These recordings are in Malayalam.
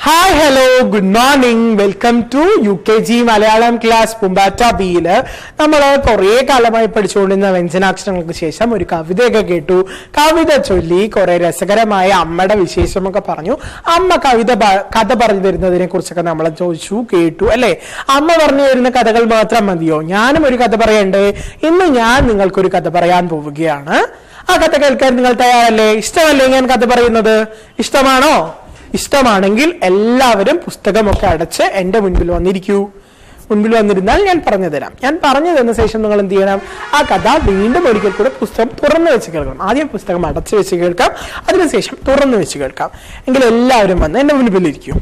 Hi hello good morning welcome to UKG Malayalam class പൂമ്പാറ്റ ബിയില് നമ്മൾ കുറെ കാലമായി പഠിച്ചുകൊണ്ടിരുന്ന വ്യഞ്ജനാക്ഷരങ്ങൾക്ക് ശേഷം ഒരു കവിതയൊക്കെ കേട്ടു. കവിത ചൊല്ലി കുറെ രസകരമായ അമ്മയുടെ വിശേഷമൊക്കെ പറഞ്ഞു. അമ്മ കഥ പറഞ്ഞു തരുന്നതിനെ കുറിച്ചൊക്കെ നമ്മൾ ചോദിച്ചു കേട്ടു അല്ലെ. അമ്മ പറഞ്ഞു തരുന്ന കഥകൾ മാത്രം മതിയോ? ഞാനും ഒരു കഥ പറയണ്ടേ? ഇന്ന് ഞാൻ നിങ്ങൾക്കൊരു കഥ പറയാൻ പോവുകയാണ്. ആ കഥ കേൾക്കാൻ നിങ്ങൾ തയ്യാറല്ലേ? ഇഷ്ടമല്ലേ ഞാൻ കഥ പറയുന്നത്? ഇഷ്ടമാണോ? ഇഷ്ടമാണെങ്കിൽ എല്ലാവരും പുസ്തകമൊക്കെ അടച്ച് എന്റെ മുൻപിൽ വന്നിരുന്നാൽ ഞാൻ പറഞ്ഞു തരാം. ഞാൻ പറഞ്ഞു തന്ന ശേഷം നിങ്ങൾ എന്ത് ചെയ്യണം? ആ കഥ വീണ്ടും ഒരിക്കൽ കൂടെ പുസ്തകം തുറന്നു വെച്ച് കേൾക്കണം. ആദ്യം പുസ്തകം അടച്ചു വെച്ച് കേൾക്കാം, അതിനുശേഷം തുറന്നു വെച്ച് കേൾക്കാം. എങ്കിൽ എല്ലാവരും വന്ന് എന്റെ മുൻപിലിരിക്കും.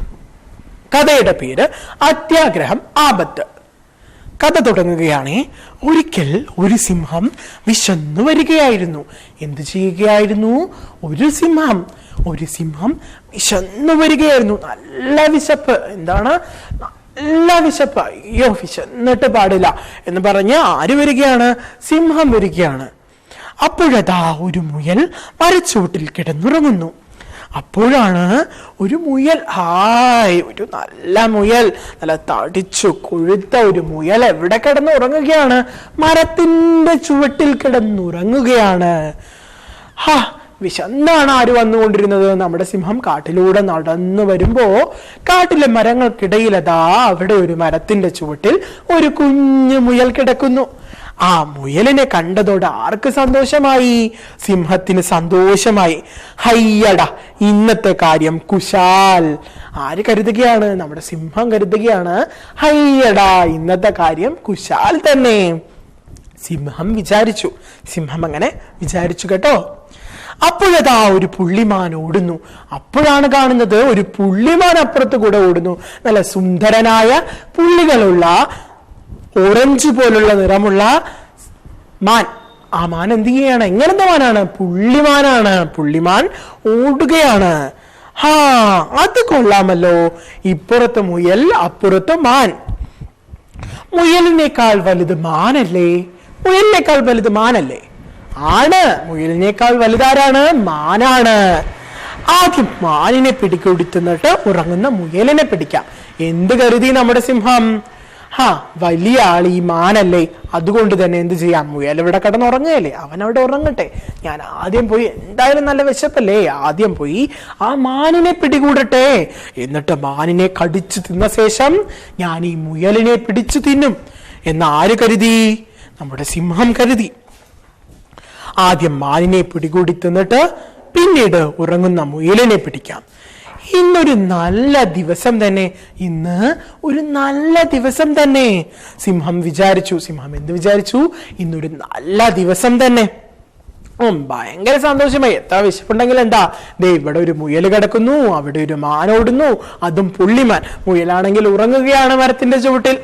കഥയുടെ പേര് അത്യാഗ്രഹം ആപത്ത്. കഥ തുടങ്ങുകയാണേ. ഒരിക്കൽ ഒരു സിംഹം വിശന്നു വരികയായിരുന്നു. എന്ത് ചെയ്യുകയായിരുന്നു? ഒരു സിംഹം വിശന്നു വരികയായിരുന്നു. നല്ല വിശപ്പ്. എന്താണ്? നല്ല വിശപ്പ്. അയ്യോ, വിശന്നിട്ട് പാടില്ല എന്ന് പറഞ്ഞ് ആര് വരികയാണ്? സിംഹം വരികയാണ്. അപ്പോഴതാ ഒരു മുയൽ മരച്ചുവട്ടിൽ കിടന്നുറങ്ങുന്നു. അപ്പോഴാണ് ഒരു മുയൽ, ഒരു നല്ല മുയൽ, നല്ല തടിച്ചു കൊഴുത്ത ഒരു മുയൽ എവിടെ കിടന്നുറങ്ങുകയാണ്? മരത്തിന്റെ ചുവട്ടിൽ കിടന്നുറങ്ങുകയാണ്. വിശന്നാണ് ആര് വന്നുകൊണ്ടിരുന്നത്? നമ്മുടെ സിംഹം കാട്ടിലൂടെ നടന്നു വരുമ്പോ കാട്ടിലെ മരങ്ങൾക്കിടയിൽ അവിടെ ഒരു മരത്തിന്റെ ചുവട്ടിൽ ഒരു കുഞ്ഞു മുയൽ കിടക്കുന്നു. ആ മുയലിനെ കണ്ടതോടെ ആർക്ക് സന്തോഷമായി? സിംഹത്തിന് സന്തോഷമായി. ഹയ്യടാ, ഇന്നത്തെ കാര്യം കുശാൽ. ആര് കരുതുകയാണ്? നമ്മുടെ സിംഹം കരുതുകയാണ്, ഹയ്യടാ, ഇന്നത്തെ കാര്യം കുശാൽ തന്നെ. സിംഹം അങ്ങനെ വിചാരിച്ചു കേട്ടോ. അപ്പോഴതാ ഒരു പുള്ളിമാൻ ഓടുന്നു. അപ്പോഴാണ് കാണുന്നത് ഒരു പുള്ളിമാൻ അപ്പുറത്ത് കൂടെ ഓടുന്നു. നല്ല സുന്ദരനായ പുള്ളികളുള്ള ഓറഞ്ച് പോലുള്ള നിറമുള്ള മാൻ. ആ മാൻ എന്ത് ചെയ്യാണ്? എങ്ങനത്തെ മാനാണ്? പുള്ളിമാനാണ്. പുള്ളിമാൻ ഓടുകയാണ്. അത് കൊള്ളാമല്ലോ. ഇപ്പുറത്ത് മുയൽ, അപ്പുറത്ത് മാൻ. മുയലിനേക്കാൾ വലുത് മാനല്ലേ? ആണ്. മുയലിനേക്കാൾ വലുതാരാണ്? മാനാണ്. ആദ്യം മാനിനെ പിടികൊടുത്തിട്ട് ഉറങ്ങുന്ന മുയലിനെ പിടിക്കാം എന്ത് കരുതി നമ്മുടെ സിംഹം? വലിയ ആൾ ഈ മാനല്ലേ, അതുകൊണ്ട് തന്നെ എന്ത് ചെയ്യാം? മുയൽ ഇവിടെ കിടന്നുറങ്ങുകയല്ലേ, അവൻ അവിടെ ഉറങ്ങട്ടെ. ഞാൻ ആദ്യം പോയി, എന്തായാലും നല്ല വിശപ്പല്ലേ, ആദ്യം പോയി ആ മാനിനെ പിടികൂടട്ടെ. എന്നിട്ട് മാനിനെ കടിച്ചു തിന്ന ശേഷം ഞാൻ ഈ മുയലിനെ പിടിച്ചു തിന്നും എന്ന് ആര് കരുതി? നമ്മുടെ സിംഹം കരുതി. ആദ്യം മാനിനെ പിടികൂടി തിന്നിട്ട് പിന്നീട് ഉറങ്ങുന്ന മുയലിനെ പിടിക്കാം. ഇന്നൊരു നല്ല ദിവസം തന്നെ. സിംഹം വിചാരിച്ചു. സിംഹം എന്ത് വിചാരിച്ചു? ഇന്നൊരു നല്ല ദിവസം തന്നെ. ഭയങ്കര സന്തോഷമായി. എത്ര വിശപ്പുണ്ടെങ്കിൽ എന്താ, ഇവിടെ ഒരു മുയൽ കിടക്കുന്നു, അവിടെ ഒരു മാൻ ഓടുന്നു, അതും പുള്ളിമാൻ. മുയലാണെങ്കിൽ ഉറങ്ങുകയാണ് മരത്തിന്റെ ചുവട്ടിൽ.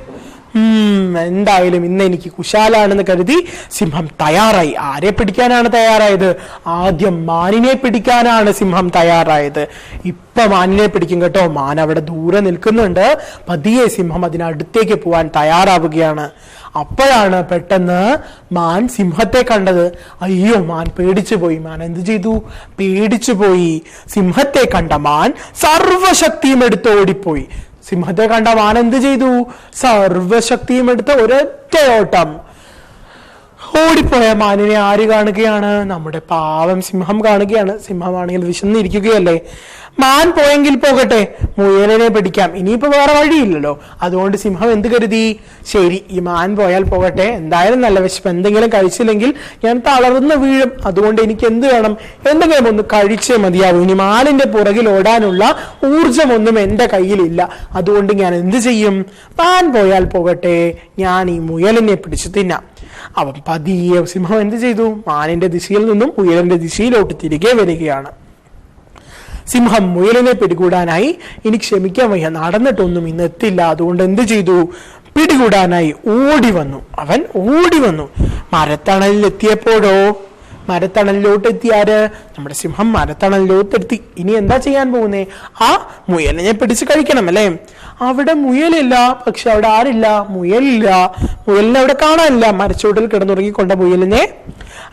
എന്തായാലും ഇന്ന് എനിക്ക് കുശാലാണെന്ന് കരുതി സിംഹം തയ്യാറായി. ആരെ പിടിക്കാനാണ് തയ്യാറായത്? ആദ്യം മാനിനെ പിടിക്കാനാണ് സിംഹം തയ്യാറായത്. ഇപ്പൊ മാനിനെ പിടിക്കും കേട്ടോ. മാൻ അവിടെ ദൂരെ നിൽക്കുന്നുണ്ട്. പതിയെ സിംഹം അതിനടുത്തേക്ക് പോവാൻ തയ്യാറാവുകയാണ്. അപ്പോഴാണ് പെട്ടെന്ന് മാൻ സിംഹത്തെ കണ്ടത്. അയ്യോ, മാൻ പേടിച്ചു പോയി. മാൻ എന്ത് ചെയ്തു? പേടിച്ചു പോയി. സിംഹത്തെ കണ്ട മാൻ സർവശക്തിയും എടുത്ത് ഓടിപ്പോയി. സിംഹത്തെ കണ്ട മാൻ എന്ത് ചെയ്തു? സർവശക്തിയും എടുത്ത് ഒരൊറ്റ ഓട്ടം. ഓടിപ്പോയ മാനിനെ ആര് കാണുകയാണ്? നമ്മുടെ പാവം സിംഹം കാണുകയാണ്. സിംഹമാണെങ്കിൽ വിശന്നിരിക്കുകയല്ലേ. മാൻ പോയെങ്കിൽ പോകട്ടെ, മുയലിനെ പിടിക്കാം. ഇനിയിപ്പോ വേറെ വഴിയില്ലല്ലോ. അതുകൊണ്ട് സിംഹം എന്ത് കരുതി? ശരി, ഈ മാൻ പോയാൽ പോകട്ടെ, എന്തായാലും നല്ല വിശപ്പ്. എന്തെങ്കിലും കഴിച്ചില്ലെങ്കിൽ ഞാൻ തളർന്ന് വീഴും. അതുകൊണ്ട് എനിക്ക് എന്ത് വേണം? എന്തെങ്കിലും ഒന്ന് കഴിച്ചേ മതിയാവും. ഇനി മാനിന്റെ പുറകിൽ ഓടാനുള്ള ഊർജമൊന്നും എന്റെ കയ്യിലില്ല. അതുകൊണ്ട് ഞാൻ എന്ത് ചെയ്യും? മാൻ പോയാൽ പോകട്ടെ, ഞാൻ ഈ മുയലിനെ പിടിച്ചു തിന്നാം. അവൻ പതിയെ സിംഹം എന്ത് ചെയ്തു? മാനിന്റെ ദിശയിൽ നിന്നും മുയലിന്റെ ദിശയിലോട്ട് തിരികെ വരികയാണ്. സിംഹം മുയലിനെ പിടികൂടാനായി, ഇനി ക്ഷമിക്കാൻ വയ്യ, നടന്നിട്ടൊന്നും ഇന്ന് എത്തില്ല, അതുകൊണ്ട് എന്ത് ചെയ്തു? പിടികൂടാനായി ഓടി വന്നു. മരത്തണലിലോട്ട് എത്തിയാര്? നമ്മുടെ സിംഹം മരത്തണലിലോട്ടെത്തി. ഇനി എന്താ ചെയ്യാൻ പോകുന്നേ? ആ മുയലിനെ പിടിച്ച് കഴിക്കണം അല്ലേ. അവിടെ മുയലില്ല. പക്ഷെ അവിടെ ആരില്ല? മുയലില്ല. മുയലിനെ അവിടെ കാണാനില്ല. മരച്ചോട്ടിൽ കിടന്നുറങ്ങിക്കൊണ്ട മുയലിനെ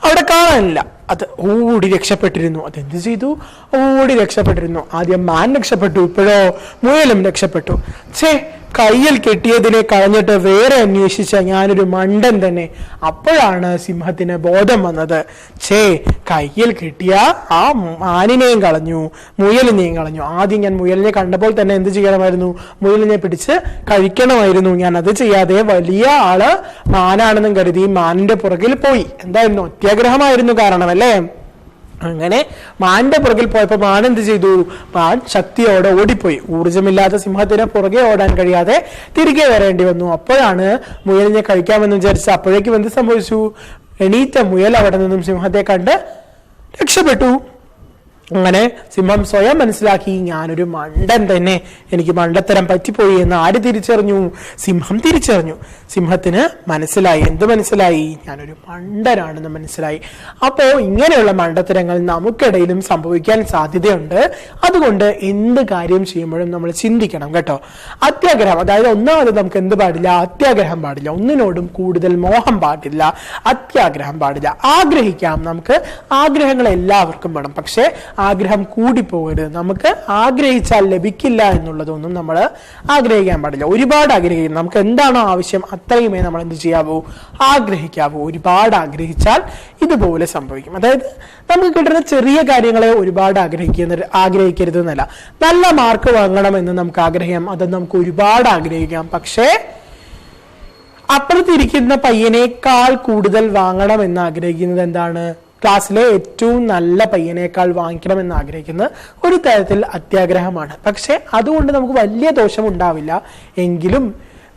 അവിടെ കാണാനില്ല. അത് ഓടി രക്ഷപ്പെട്ടിരുന്നു. അതെന്ത് ചെയ്തു? ഓടി രക്ഷപ്പെട്ടിരുന്നു. ആദ്യം മാൻ രക്ഷപ്പെട്ടു, ഇപ്പോഴോ മുയലും രക്ഷപ്പെട്ടു. കയ്യിൽ കെട്ടിയതിനെ കളഞ്ഞിട്ട് വേറെ അന്വേഷിച്ച ഞാനൊരു മണ്ടൻ തന്നെ. അപ്പോഴാണ് സിംഹത്തിന് ബോധം വന്നത്. കയ്യിൽ കെട്ടിയ ആ മാനിനെയും കളഞ്ഞു, മുയലിനെയും കളഞ്ഞു. ആദ്യം ഞാൻ മുയലിനെ കണ്ടപ്പോൾ തന്നെ എന്ത് ചെയ്യണമായിരുന്നു? മുയലിനെ പിടിച്ച് കഴിക്കണമായിരുന്നു. ഞാൻ അത് ചെയ്യാതെ വലിയ ആള് മാനാണെന്നും കരുതി മാനിന്റെ പുറകിൽ പോയി. എന്തായിരുന്നു? അത്യാഗ്രഹമായിരുന്നു കാരണം, അല്ലേ? അങ്ങനെ മാന്റെ പുറകിൽ പോയപ്പോ മാൻ എന്ത് ചെയ്തു? മാൻ ശക്തിയോടെ ഓടിപ്പോയി. ഊർജമില്ലാത്ത സിംഹത്തിന് പുറകെ ഓടാൻ കഴിയാതെ തിരികെ വരേണ്ടി വന്നു. അപ്പോഴാണ് മുയലിനെ കഴിക്കാമെന്ന് വിചാരിച്ച അപ്പോഴേക്കും എന്ത് സംഭവിച്ചു? എണീറ്റ മുയൽ അവിടെ നിന്നും സിംഹത്തെ കണ്ട് രക്ഷപ്പെട്ടു. അങ്ങനെ സിംഹം സ്വയം മനസ്സിലാക്കി, ഞാനൊരു മണ്ടൻ തന്നെ, എനിക്ക് മണ്ടത്തരം പറ്റിപ്പോയി എന്ന് ആര് തിരിച്ചറിഞ്ഞു? സിംഹം തിരിച്ചറിഞ്ഞു. സിംഹത്തിന് മനസ്സിലായി. എന്ത് മനസ്സിലായി? ഞാനൊരു മണ്ടനാണെന്ന് മനസ്സിലായി. അപ്പോ ഇങ്ങനെയുള്ള മണ്ടത്തരങ്ങൾ നമുക്കിടയിലും സംഭവിക്കാൻ സാധ്യതയുണ്ട്. അതുകൊണ്ട് എന്ത് കാര്യം ചെയ്യുമ്പോഴും നമ്മൾ ചിന്തിക്കണം കേട്ടോ. അത്യാഗ്രഹം, അതായത് ഒന്നാമത് നമുക്ക് എന്ത് പാടില്ല? അത്യാഗ്രഹം പാടില്ല. ഒന്നിനോടും കൂടുതൽ മോഹം പാടില്ല, അത്യാഗ്രഹം പാടില്ല. ആഗ്രഹിക്കാം, നമുക്ക് ആഗ്രഹങ്ങൾ എല്ലാവർക്കും വേണം. പക്ഷെ ആഗ്രഹം കൂടിപ്പോകരുത്. നമുക്ക് ആഗ്രഹിച്ചാൽ ലഭിക്കില്ല എന്നുള്ളതൊന്നും നമ്മൾ ആഗ്രഹിക്കാൻ പാടില്ല. ഒരുപാട് ആഗ്രഹിക്കും. നമുക്ക് എന്താണോ ആവശ്യം അത്രയുമേ നമ്മൾ എന്ത് ചെയ്യാവൂ? ആഗ്രഹിക്കാവൂ. ഒരുപാട് ആഗ്രഹിച്ചാൽ ഇതുപോലെ സംഭവിക്കും. അതായത് നമുക്ക് കിട്ടുന്ന ചെറിയ കാര്യങ്ങളെ ഒരുപാട് ആഗ്രഹിക്കരുത് എന്നല്ല. നല്ല മാർക്ക് വാങ്ങണമെന്ന് നമുക്ക് ആഗ്രഹിക്കാം, അത് നമുക്ക് ഒരുപാട് ആഗ്രഹിക്കാം. പക്ഷേ അപ്പുറത്തിരിക്കുന്ന പയ്യനേക്കാൾ കൂടുതൽ വാങ്ങണം എന്ന് ആഗ്രഹിക്കുന്നത് എന്താണ്? ക്ലാസ്സിലെ ഏറ്റവും നല്ല പയ്യനേക്കാൾ വാങ്ങിക്കണമെന്ന് ആഗ്രഹിക്കുന്നത് ഒരു തരത്തിൽ അത്യാഗ്രഹമാണ്. പക്ഷെ അതുകൊണ്ട് നമുക്ക് വലിയ ദോഷം ഉണ്ടാവില്ല. എങ്കിലും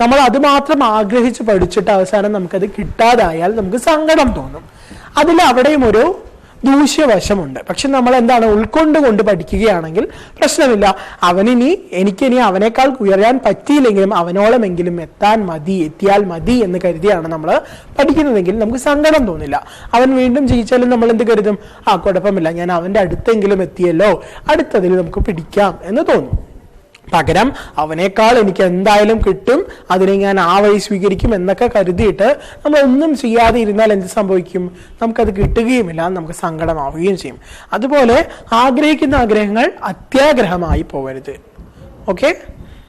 നമ്മൾ അത് മാത്രം ആഗ്രഹിച്ച് പഠിച്ചിട്ട് അവസാനം നമുക്കത് കിട്ടാതായാൽ നമുക്ക് സങ്കടം തോന്നും. അതിൽ അവിടെയും ഒരു ദൂഷ്യവശമുണ്ട്. പക്ഷെ നമ്മൾ എന്താണ് ഉൾക്കൊണ്ട് പഠിക്കുകയാണെങ്കിൽ പ്രശ്നമില്ല. എനിക്കിനി അവനേക്കാൾ ഉയരാൻ പറ്റിയില്ലെങ്കിലും അവനോളമെങ്കിലും എത്തിയാൽ മതി എന്ന് കരുതിയാണ് നമ്മൾ പഠിക്കുന്നതെങ്കിൽ നമുക്ക് സങ്കടം തോന്നില്ല. അവൻ വീണ്ടും ജയിച്ചാലും നമ്മൾ എന്ത് കരുതും? കുഴപ്പമില്ല, ഞാൻ അവന്റെ അടുത്തെങ്കിലും എത്തിയല്ലോ, അടുത്തതിൽ നമുക്ക് പിടിക്കാം എന്ന് തോന്നും. പകരം അവനേക്കാൾ എനിക്ക് എന്തായാലും കിട്ടും, അതിനെ ഞാൻ ആ വഴി സ്വീകരിക്കും എന്നൊക്കെ കരുതിയിട്ട് നമ്മൾ ഒന്നും ചെയ്യാതെ ഇരുന്നാൽ എന്ത് സംഭവിക്കും? നമുക്കത് കിട്ടുകയുമില്ല, നമുക്ക് സങ്കടമാവുകയും ചെയ്യും. അതുപോലെ ആഗ്രഹിക്കുന്ന ആഗ്രഹങ്ങൾ അത്യാഗ്രഹമായി പോകരുത്. ഓക്കെ.